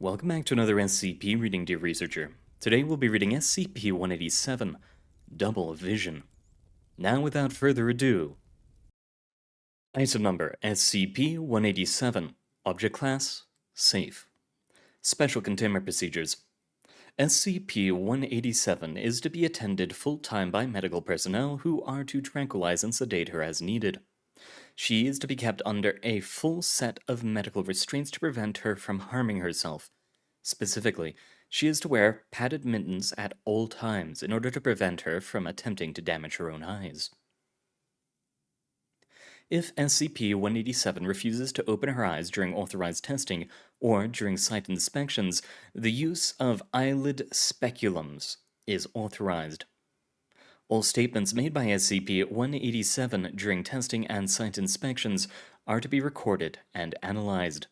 Welcome back to another SCP reading, dear researcher. Today we'll be reading SCP-187, Double Vision. Now without further ado, item number SCP-187, Object Class, Safe. Special Containment Procedures. SCP-187 is to be attended full-time by medical personnel who are to tranquilize and sedate her as needed. She is to be kept under a full set of medical restraints to prevent her from harming herself. Specifically, she is to wear padded mittens at all times in order to prevent her from attempting to damage her own eyes. If SCP-187 refuses to open her eyes during authorized testing or during site inspections, the use of eyelid speculums is authorized. All statements made by SCP-187 during testing and site inspections are to be recorded and analyzed.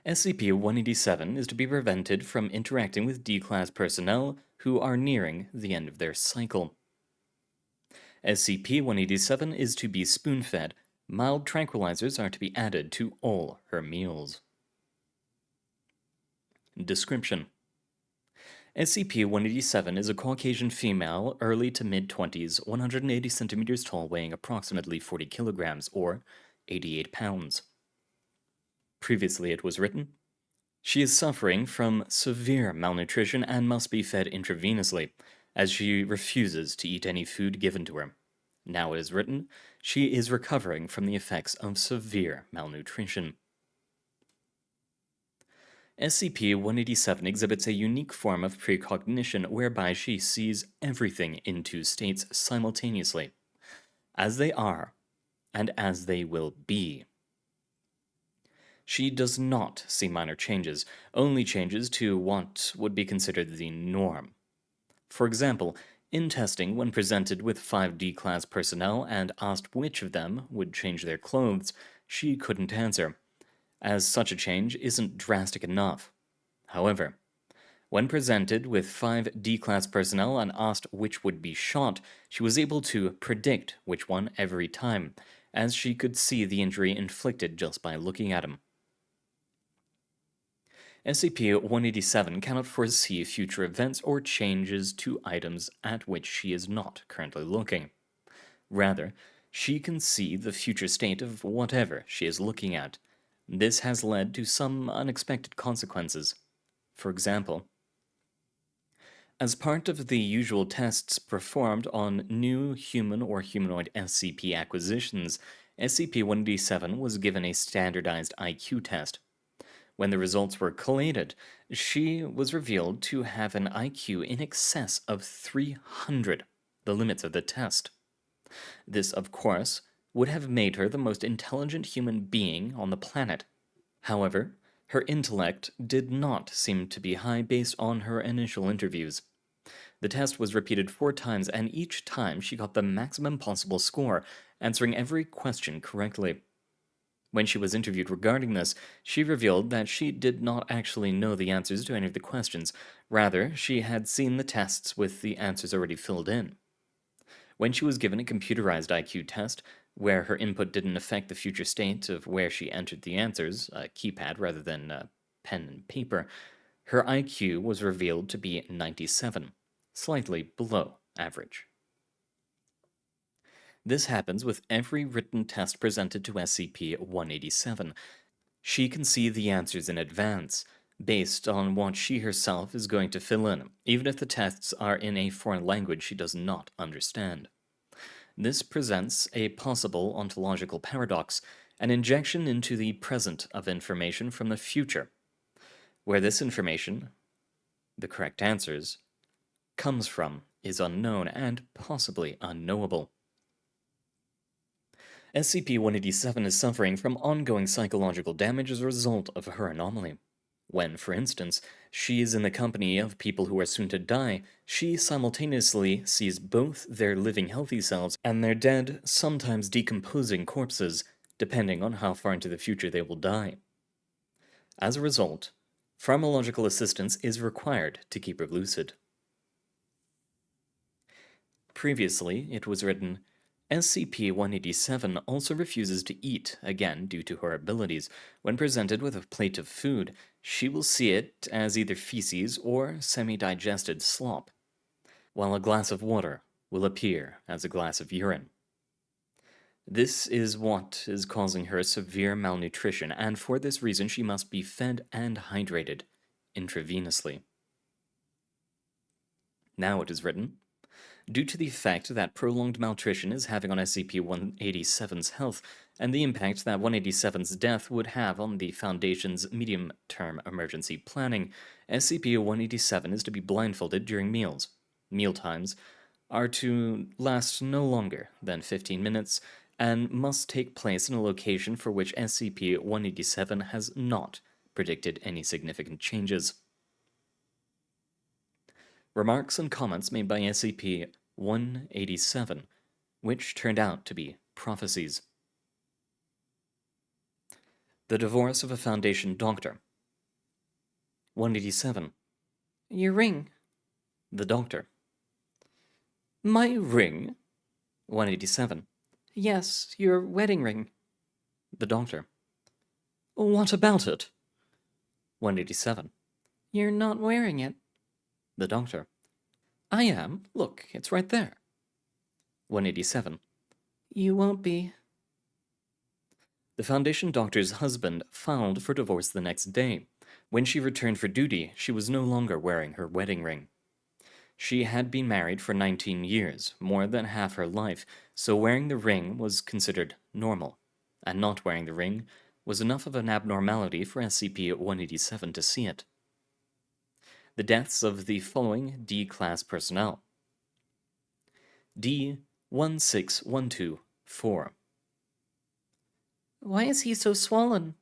SCP-187 is to be prevented from interacting with D-Class personnel who are nearing the end of their cycle. SCP-187 is to be spoon-fed. Mild tranquilizers are to be added to all her meals. Description: SCP-187 is a Caucasian female, early to mid-20s, 180 centimeters tall, weighing approximately 40 kilograms, or 88 pounds. Previously it was written, she is suffering from severe malnutrition and must be fed intravenously, as she refuses to eat any food given to her. Now it is written, she is recovering from the effects of severe malnutrition. SCP-187 exhibits a unique form of precognition whereby she sees everything in two states simultaneously, as they are and as they will be. She does not see minor changes, only changes to what would be considered the norm. For example, in testing, when presented with 5 D-Class personnel and asked which of them would change their clothes, she couldn't answer, as such a change isn't drastic enough. However, when presented with 5 D-Class personnel and asked which would be shot, she was able to predict which one every time, as she could see the injury inflicted just by looking at him. SCP-187 cannot foresee future events or changes to items at which she is not currently looking. Rather, she can see the future state of whatever she is looking at. This has led to some unexpected consequences. For example, as part of the usual tests performed on new human or humanoid SCP acquisitions, SCP-187 was given a standardized IQ test. When the results were collated, she was revealed to have an IQ in excess of 300, the limits of the test. This, of course, would have made her the most intelligent human being on the planet. However, her intellect did not seem to be high based on her initial interviews. The test was repeated 4 times, and each time she got the maximum possible score, answering every question correctly. When she was interviewed regarding this, she revealed that she did not actually know the answers to any of the questions. Rather, she had seen the tests with the answers already filled in. When she was given a computerized IQ test, where her input didn't affect the future state of where she entered the answers, a keypad rather than pen and paper, her IQ was revealed to be 97, slightly below average. This happens with every written test presented to SCP-187. She can see the answers in advance, based on what she herself is going to fill in, even if the tests are in a foreign language she does not understand. This presents a possible ontological paradox, an injection into the present of information from the future, where this information, the correct answers, comes from is unknown and possibly unknowable. SCP-187 is suffering from ongoing psychological damage as a result of her anomaly. When, for instance, she is in the company of people who are soon to die, she simultaneously sees both their living healthy selves and their dead, sometimes decomposing corpses, depending on how far into the future they will die. As a result, pharmacological assistance is required to keep her lucid. Previously, it was written, SCP-187 also refuses to eat, again due to her abilities. When presented with a plate of food, she will see it as either feces or semi-digested slop, while a glass of water will appear as a glass of urine. This is what is causing her severe malnutrition, and for this reason she must be fed and hydrated intravenously. Now it is written, due to the effect that prolonged malnutrition is having on SCP-187's health, and the impact that 187's death would have on the Foundation's medium-term emergency planning, SCP-187 is to be blindfolded during meals. Mealtimes are to last no longer than 15 minutes, and must take place in a location for which SCP-187 has not predicted any significant changes. Remarks and comments made by SCP-187, which turned out to be prophecies. The divorce of a Foundation doctor. 187. Your ring. The doctor. My ring? 187. Yes, your wedding ring. The doctor. What about it? 187. You're not wearing it. The doctor. I am. Look, it's right there. 187. You won't be. The Foundation doctor's husband filed for divorce the next day. When she returned for duty, she was no longer wearing her wedding ring. She had been married for 19 years, more than half her life, so wearing the ring was considered normal, and not wearing the ring was enough of an abnormality for SCP-187 to see it. The deaths of the following D-Class personnel. D-16124. Why is he so swollen?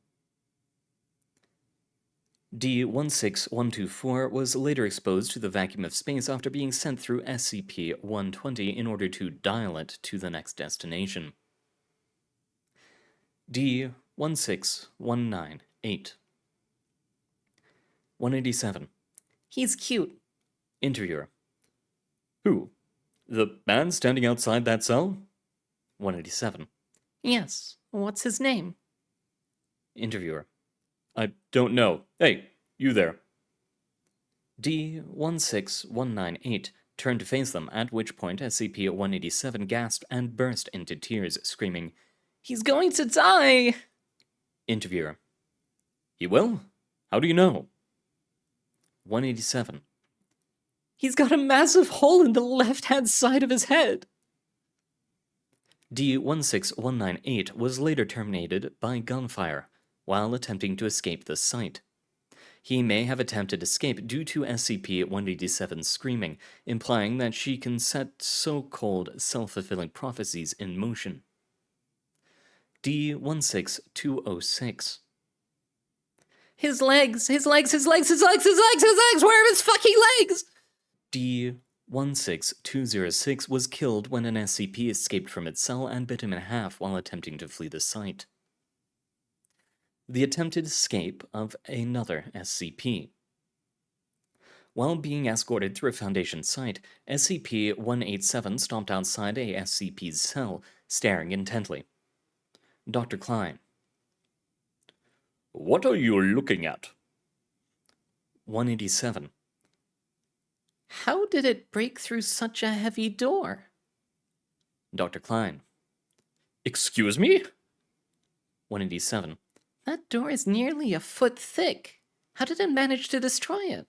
D-16124 was later exposed to the vacuum of space after being sent through SCP-120 in order to dial it to the next destination. D-16198. 187. He's cute. Interviewer. Who? The man standing outside that cell? 187. Yes. What's his name? Interviewer. I don't know. Hey, you there. D-16198 turned to face them, at which point SCP-187 gasped and burst into tears, screaming, He's going to die! Interviewer. He will? How do you know? 187. He's got a massive hole in the left-hand side of his head. D-16198 was later terminated by gunfire while attempting to escape the site. He may have attempted escape due to SCP-187's screaming, implying that she can set so-called self-fulfilling prophecies in motion. D-16206. His legs! His legs! His legs! His legs! His legs! His legs! Where are his fucking legs? D-16206 was killed when an SCP escaped from its cell and bit him in half while attempting to flee the site. The attempted escape of another SCP. While being escorted through a Foundation site, SCP-187 stopped outside a SCP's cell, staring intently. Dr. Klein. What are you looking at? 187. How did it break through such a heavy door? Dr. Klein. Excuse me? 187. That door is nearly a foot thick. How did it manage to destroy it?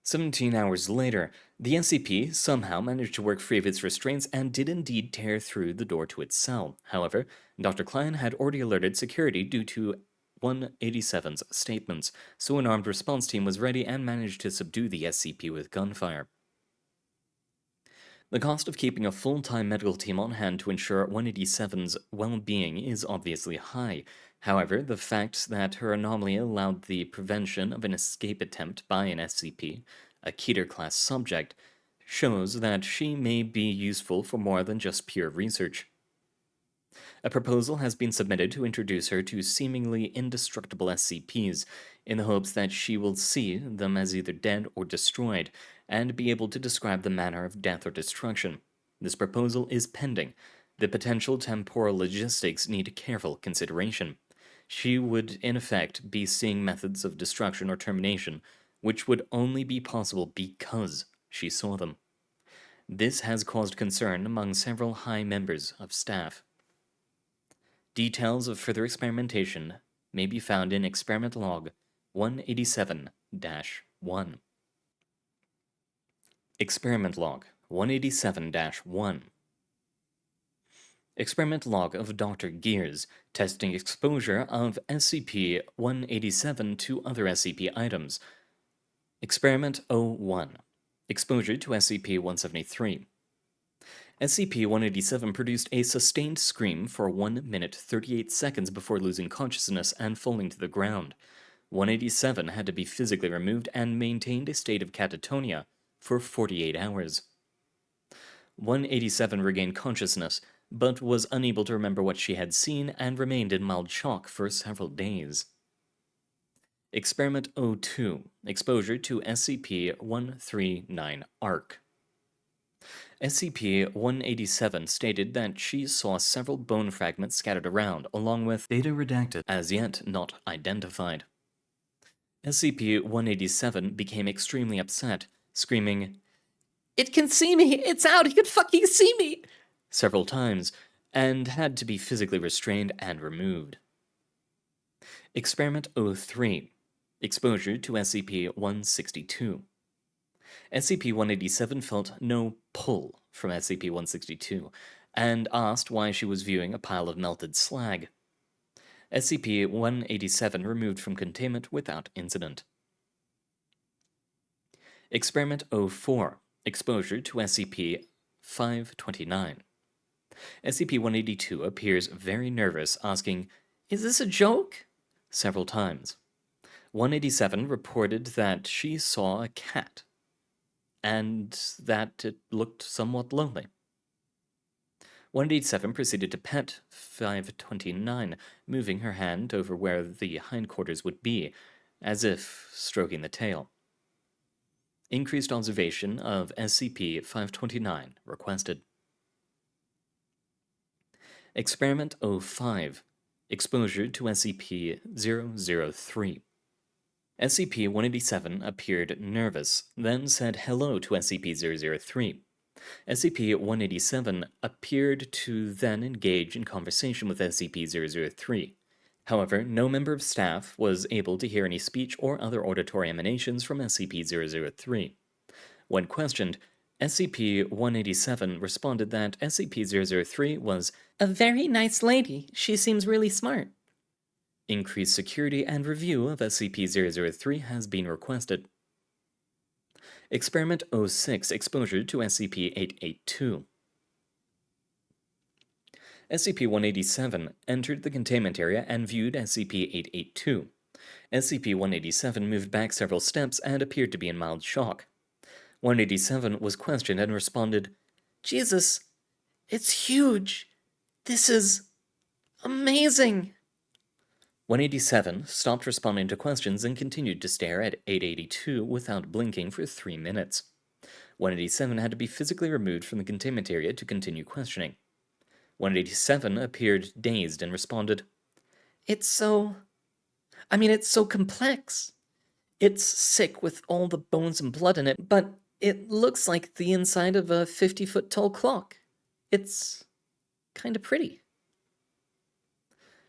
17 hours later, the SCP somehow managed to work free of its restraints and did indeed tear through the door to its cell. However, Dr. Klein had already alerted security due to 187's statements, so an armed response team was ready and managed to subdue the SCP with gunfire. The cost of keeping a full-time medical team on hand to ensure 187's well-being is obviously high. However, the fact that her anomaly allowed the prevention of an escape attempt by an SCP, a Keter-class subject, shows that she may be useful for more than just pure research. A proposal has been submitted to introduce her to seemingly indestructible SCPs, in the hopes that she will see them as either dead or destroyed, and be able to describe the manner of death or destruction. This proposal is pending, The potential temporal logistics need careful consideration. She would, in effect, be seeing methods of destruction or termination, which would only be possible because she saw them. This has caused concern among several high members of staff. Details of further experimentation may be found in Experiment Log 187-1. Experiment Log 187-1. Experiment log of Dr. Gears, testing exposure of SCP-187 to other SCP items. Experiment 01. Exposure to SCP-173. SCP-187 produced a sustained scream for 1 minute 38 seconds before losing consciousness and falling to the ground. 187 had to be physically removed and maintained a state of catatonia for 48 hours. 187 regained consciousness, but was unable to remember what she had seen and remained in mild shock for several days. Experiment 02. Exposure to SCP-139 ARC. SCP-187 stated that she saw several bone fragments scattered around, along with data redacted, as yet not identified. SCP-187 became extremely upset, screaming, "It can see me! It's out! It can fucking see me!" several times, and had to be physically restrained and removed. Experiment 03. Exposure to SCP-162. SCP-187 felt no pull from SCP-162, and asked why she was viewing a pile of melted slag. SCP-187 removed from containment without incident. Experiment 04. Exposure to SCP-529. SCP-182 appears very nervous, asking, "Is this a joke?" several times. 187 reported that she saw a cat, and that it looked somewhat lonely. 187 proceeded to pet 529, moving her hand over where the hindquarters would be, as if stroking the tail. Increased observation of SCP-529 requested. Experiment 05. Exposure to SCP-003. SCP-187 appeared nervous, then said hello to SCP-003. SCP-187 appeared to then engage in conversation with SCP-003. However, no member of staff was able to hear any speech or other auditory emanations from SCP-003. When questioned, SCP-187 responded that SCP-003 was a very nice lady. She seems really smart. Increased security and review of SCP-003 has been requested. Experiment 06. Exposure to SCP-882. SCP-187 entered the containment area and viewed SCP-882. SCP-187 moved back several steps and appeared to be in mild shock. 187 was questioned and responded, "Jesus, it's huge. This is amazing." 187 stopped responding to questions and continued to stare at 882 without blinking for 3 minutes. 187 had to be physically removed from the containment area to continue questioning. 187 appeared dazed and responded, it's so complex. It's sick with all the bones and blood in it, but it looks like the inside of a 50-foot-tall clock. It's kinda pretty."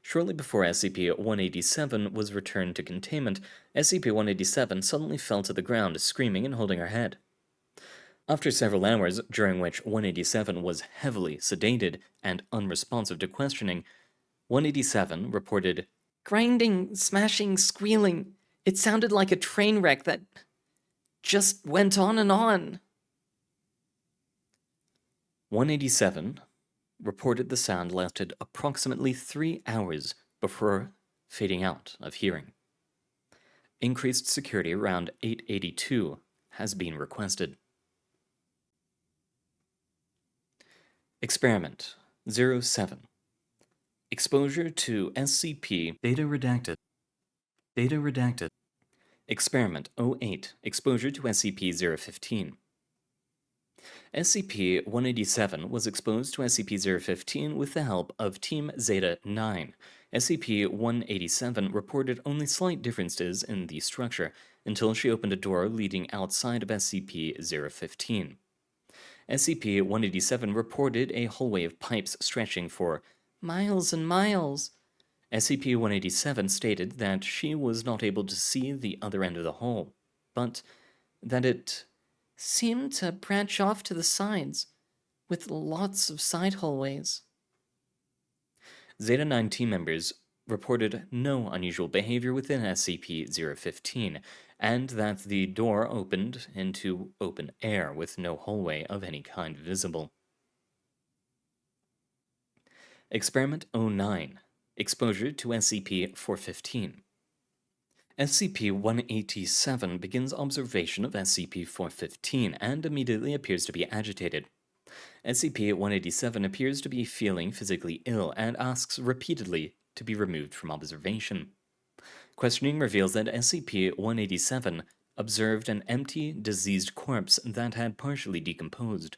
Shortly before SCP-187 was returned to containment, SCP-187 suddenly fell to the ground, screaming and holding her head. After several hours, during which 187 was heavily sedated and unresponsive to questioning, 187 reported, "Grinding, smashing, squealing. It sounded like a train wreck that just went on and on." 187 reported the sound lasted approximately 3 hours before fading out of hearing. Increased security around 882 has been requested. Experiment 07. Exposure to SCP Data Redacted. Data Redacted. Experiment 08. Exposure to SCP-015. SCP-187 was exposed to SCP-015 with the help of Team Zeta-9. SCP-187 reported only slight differences in the structure until she opened a door leading outside of SCP-015. SCP-187 reported a hallway of pipes stretching for miles and miles. SCP-187 stated that she was not able to see the other end of the hall, but that it seemed to branch off to the sides, with lots of side hallways. Zeta-9 team members reported no unusual behavior within SCP-015, and that the door opened into open air with no hallway of any kind visible. Experiment 09. Exposure to SCP-415. SCP-187 begins observation of SCP-415 and immediately appears to be agitated. SCP-187 appears to be feeling physically ill and asks repeatedly to be removed from observation. Questioning reveals that SCP-187 observed an empty, diseased corpse that had partially decomposed.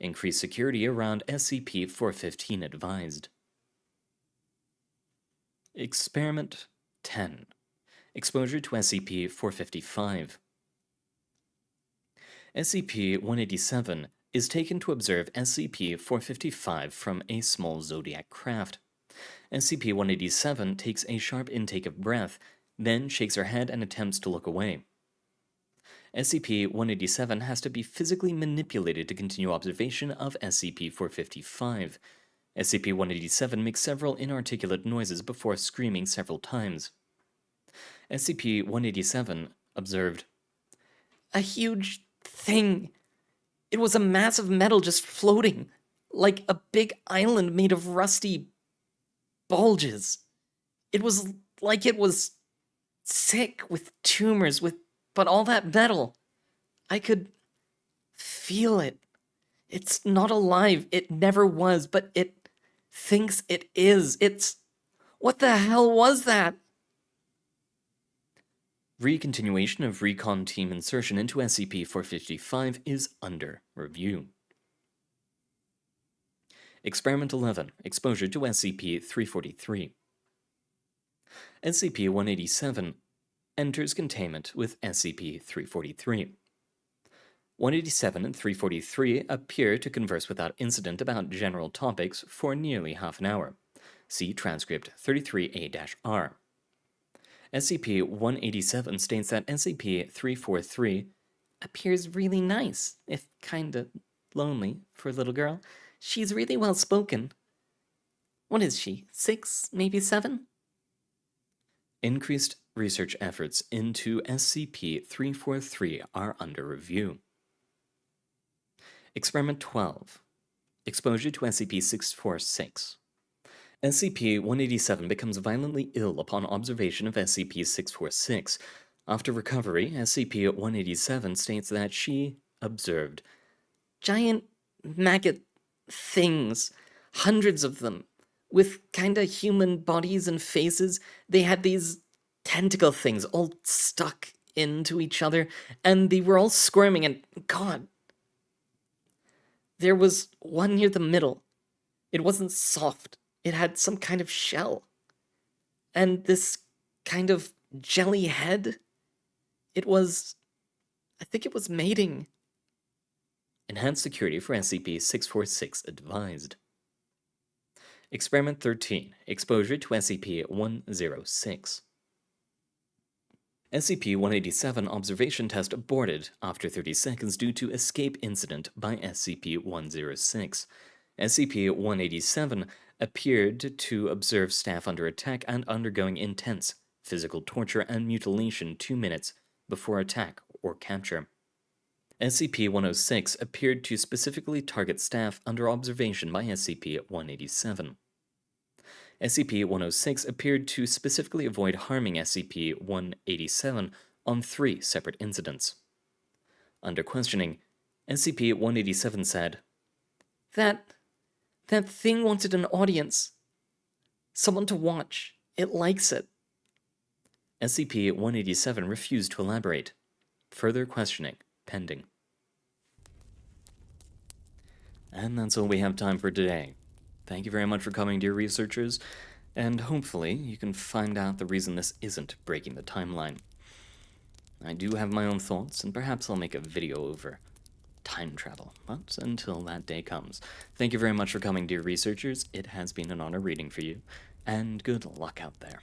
Increased security around SCP-415 advised. Experiment 10. Exposure to SCP-455. SCP-187 is taken to observe SCP-455 from a small Zodiac craft. SCP-187 takes a sharp intake of breath, then shakes her head and attempts to look away. SCP-187 has to be physically manipulated to continue observation of SCP-455. SCP-187 makes several inarticulate noises before screaming several times. SCP-187 observed, "A huge thing. It was a mass of metal just floating, like a big island made of rusty bulges. It was like it was sick with tumors, but all that metal. I could feel it. It's not alive. It never was, but it thinks it is. What the hell was that?" Recontinuation of Recon Team insertion into SCP-455 is under review. Experiment 11. Exposure to SCP-343. SCP-187 enters containment with SCP-343. 187 and 343 appear to converse without incident about general topics for nearly half an hour. See transcript 33A-R. SCP-187 states that SCP-343 appears really nice, if kinda lonely for a little girl. She's really well spoken. What is she, 6, maybe 7? Increased research efforts into SCP-343 are under review. Experiment 12. Exposure to SCP-646. SCP-187 becomes violently ill upon observation of SCP-646. After recovery, SCP-187 states that she observed giant maggot things, hundreds of them, with kinda human bodies and faces. They had these tentacle things all stuck into each other, and they were all squirming, and God. There was one near the middle. It wasn't soft. It had some kind of shell. And this kind of jelly head, I think it was mating. Enhanced security for SCP-646 advised. Experiment 13. Exposure to SCP-106. SCP-187 observation test aborted after 30 seconds due to escape incident by SCP-106. SCP-187 appeared to observe staff under attack and undergoing intense physical torture and mutilation 2 minutes before attack or capture. SCP-106 appeared to specifically target staff under observation by SCP-187. SCP-106 appeared to specifically avoid harming SCP-187 on 3 separate incidents. Under questioning, SCP-187 said, That thing wanted an audience. Someone to watch. It likes it." SCP-187 refused to elaborate. Further questioning pending. And that's all we have time for today. Thank you very much for coming, dear researchers, and hopefully you can find out the reason this isn't breaking the timeline. I do have my own thoughts, and perhaps I'll make a video over time travel, but until that day comes, thank you very much for coming, dear researchers. It has been an honor reading for you, and good luck out there.